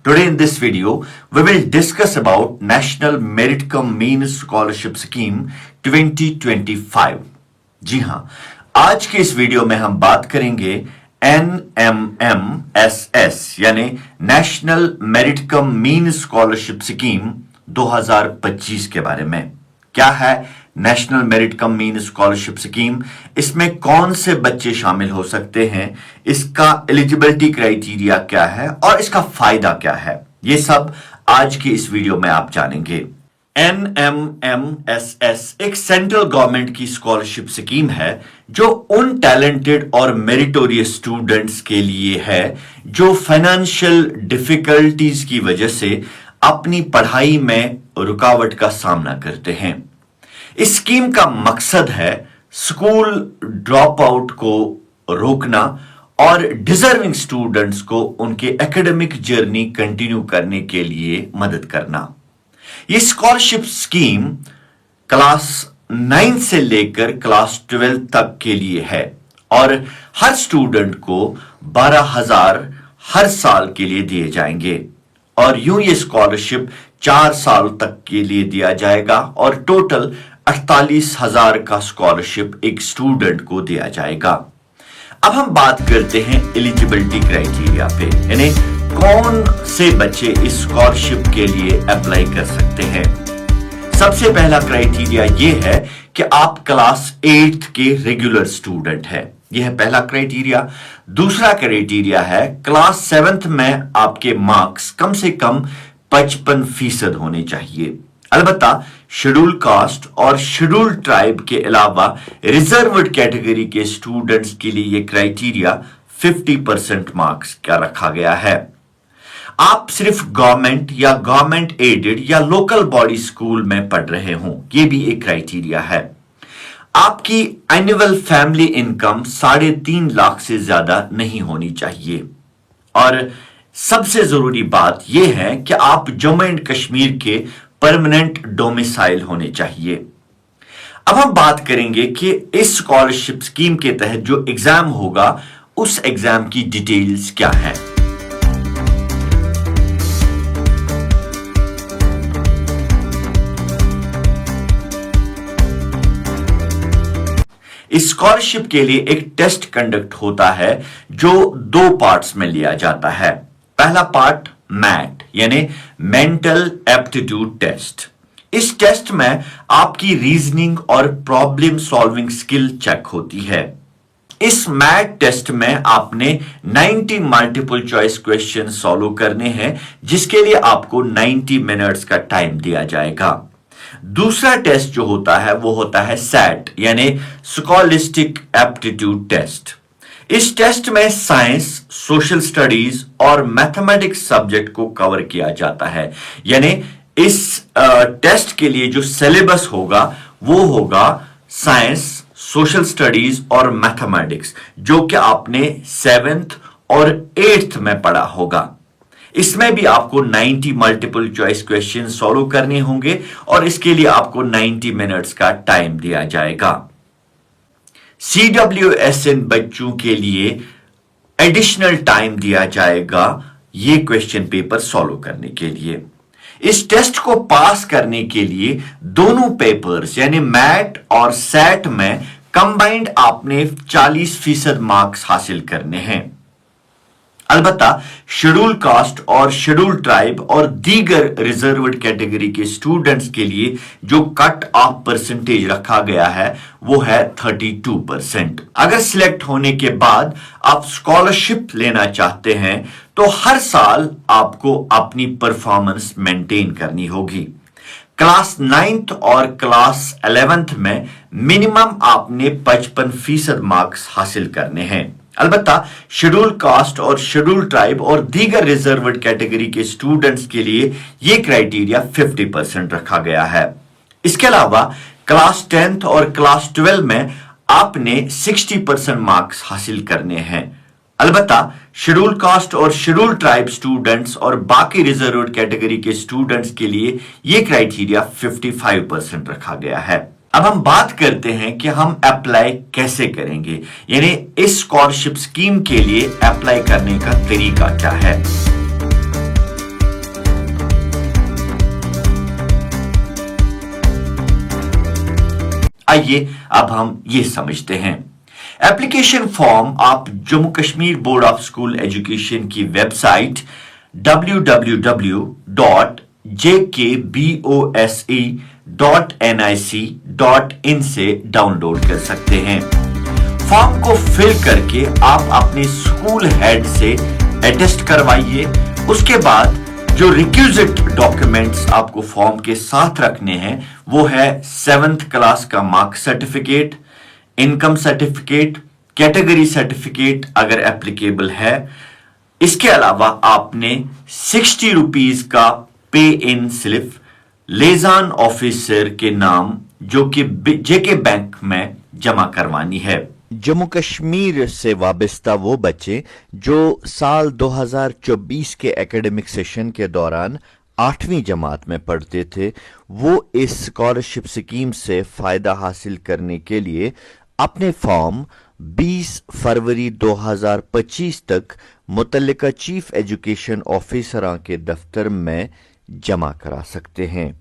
Today in this video, we will discuss about National Merit Cum Mean Scholarship Scheme 2025. जी हाँ, आज के इस video में हम बात करेंगे NMMSS यानी नेशनल मेरिट कम मीन स्कॉलरशिप स्कीम 2025 के बारे में। क्या है नेशनल मेरिट कम मीन स्कॉलरशिप स्कीम, इसमें कौन से बच्चे शामिल हो सकते हैं, इसका एलिजिबिलिटी क्राइटेरिया क्या है और इसका फायदा क्या है, ये सब आज की इस वीडियो में आप जानेंगे। NMMSS एक सेंट्रल गवर्नमेंट की स्कॉलरशिप स्कीम है जो उन टैलेंटेड और मेरिटोरियस स्टूडेंट्स के लिए है जो फाइनेंशियल डिफिकल्टीज की वजह से अपनी पढ़ाई में रुकावट का सामना करते हैं। इस स्कीम का मकसद है स्कूल ड्रॉप आउट को रोकना और डिजर्विंग स्टूडेंट्स को उनके एकेडमिक जर्नी कंटिन्यू करने के लिए मदद करना। ये स्कॉलरशिप स्कीम क्लास 9 से लेकर क्लास 12 तक के लिए है और हर स्टूडेंट को 12,000 हर साल के लिए दिए जाएंगे और यूं ये स्कॉलरशिप 4 साल तक के लिए दिया जाएगा और टोटल 48,000 का स्कॉलरशिप एक स्टूडेंट को दिया जाएगा। अब हम बात करते हैं एलिजिबिलिटी क्राइटेरिया पे, यानी कौन से बच्चे इस स्कॉलरशिप के लिए अप्लाई कर सकते हैं। सबसे पहला क्राइटेरिया ये है कि आप क्लास 8 के रेगुलर स्टूडेंट हैं, यह है पहला क्राइटेरिया। दूसरा क्राइटेरिया है क्लास 7th में आपके मार्क्स कम से कम 55% होने चाहिए। अलबत्ता शेड्यूल कास्ट और शेड्यूल ट्राइब के अलावा रिजर्व्ड कैटेगरी के स्टूडेंट्स के लिए यह क्राइटेरिया 50% मार्क्स का रखा गया है। आप सिर्फ गवर्नमेंट या गवर्नमेंट एडेड या लोकल बॉडी स्कूल में पढ़ रहे हों, यह भी एक क्राइटेरिया है। आपकी एनुअल फैमिली इनकम 3.5 लाख से ज्यादा नहीं होनी चाहिए और सबसे जरूरी बात यह है कि आप जम्मू एंड कश्मीर के परमानेंट डोमिसाइल होने चाहिए। अब हम बात करेंगे कि इस स्कॉलरशिप स्कीम के तहत जो एग्जाम होगा उस एग्जाम की डिटेल्स क्या है। इस स्कॉलरशिप के लिए एक टेस्ट कंडक्ट होता है जो 2 पार्ट्स में लिया जाता है। पहला पार्ट मैट यानी मेंटल एप्टीट्यूड टेस्ट। इस टेस्ट में आपकी रीजनिंग और प्रॉब्लम सॉल्विंग स्किल चेक होती है। इस मैट टेस्ट में आपने 90 मल्टीपल चॉइस क्वेश्चन सॉल्व करने हैं जिसके लिए आपको 90 मिनट्स का टाइम दिया जाएगा। दूसरा टेस्ट जो होता है वो होता है सैट यानी स्कॉलिस्टिक एप्टीट्यूड टेस्ट। इस टेस्ट में साइंस, सोशल स्टडीज और मैथमेटिक्स सब्जेक्ट को कवर किया जाता है, यानी इस टेस्ट के लिए जो सिलेबस होगा वो होगा साइंस, सोशल स्टडीज और मैथमेटिक्स, जो कि आपने 7th और 8th में पढ़ा होगा। इसमें भी आपको 90 मल्टीपल चॉइस क्वेश्चन सॉल्व करने होंगे और इसके लिए आपको 90 मिनट्स का टाइम दिया जाएगा। CWSN बच्चों के लिए एडिशनल टाइम दिया जाएगा ये क्वेश्चन पेपर सॉल्व करने के लिए। इस टेस्ट को पास करने के लिए दोनों पेपर्स यानी मैट और सैट में कंबाइंड आपने 40% मार्क्स हासिल करने हैं। अलबत्ता शेड्यूल कास्ट और शेड्यूल ट्राइब और दीगर रिजर्व्ड कैटेगरी के स्टूडेंट्स के लिए जो कट ऑफ परसेंटेज रखा गया है वो है 32%। अगर सिलेक्ट होने के बाद आप स्कॉलरशिप लेना चाहते हैं तो हर साल आपको अपनी परफॉर्मेंस मेंटेन करनी होगी। क्लास 9th और क्लास 11th में मिनिमम आपने 55% मार्क्स हासिल करने हैं। अलबत्ता शेड्यूल कास्ट और शेड्यूल ट्राइब और दीगर रिजर्व्ड कैटेगरी के स्टूडेंट्स के लिए यह क्राइटेरिया 50% रखा गया है। इसके अलावा क्लास 10th और क्लास 12 में आपने 60% मार्क्स हासिल करने हैं। अलबत्ता शेड्यूल कास्ट और शेड्यूल ट्राइब स्टूडेंट्स और बाकी रिजर्व्ड कैटेगरी के स्टूडेंट्स के लिए यह क्राइटेरिया 55% रखा गया है। अब हम बात करते हैं कि हम अप्लाई कैसे करेंगे, यानी इस स्कॉलरशिप स्कीम के लिए अप्लाई करने का तरीका क्या है। आइए अब हम ये समझते हैं। एप्लीकेशन फॉर्म आप Jammu Kashmir board of school education की वेबसाइट www.jkbose.nic.in से डाउनलोड कर सकते हैं। फॉर्म को फिल करके आप अपने स्कूल हेड से अटेस्ट करवाइए। उसके बाद जो रिक्विजिट डॉक्यूमेंट्स आपको फॉर्म के साथ रखने हैं वो है 7th क्लास का mark certificate, income certificate, category certificate अगर एप्लीकेबल है। इसके अलावा आपने 60 रुपीज का पे इन स्लिप लेजान ऑफिसर के नाम जो कि जेके बैंक में जमा करवानी है। जम्मू कश्मीर से वाबस्ता वो बच्चे जो साल 2024 के एकेडमिक सेशन के दौरान 8वीं जमात में पढ़ते थे, वो इस स्कॉलरशिप स्कीम से फायदा हासिल करने के लिए अपने फॉर्म 20 फरवरी 2025 तक मुतल्लिका चीफ एजुकेशन ऑफिसर के दफ्तर में जमा करा सकते हैं।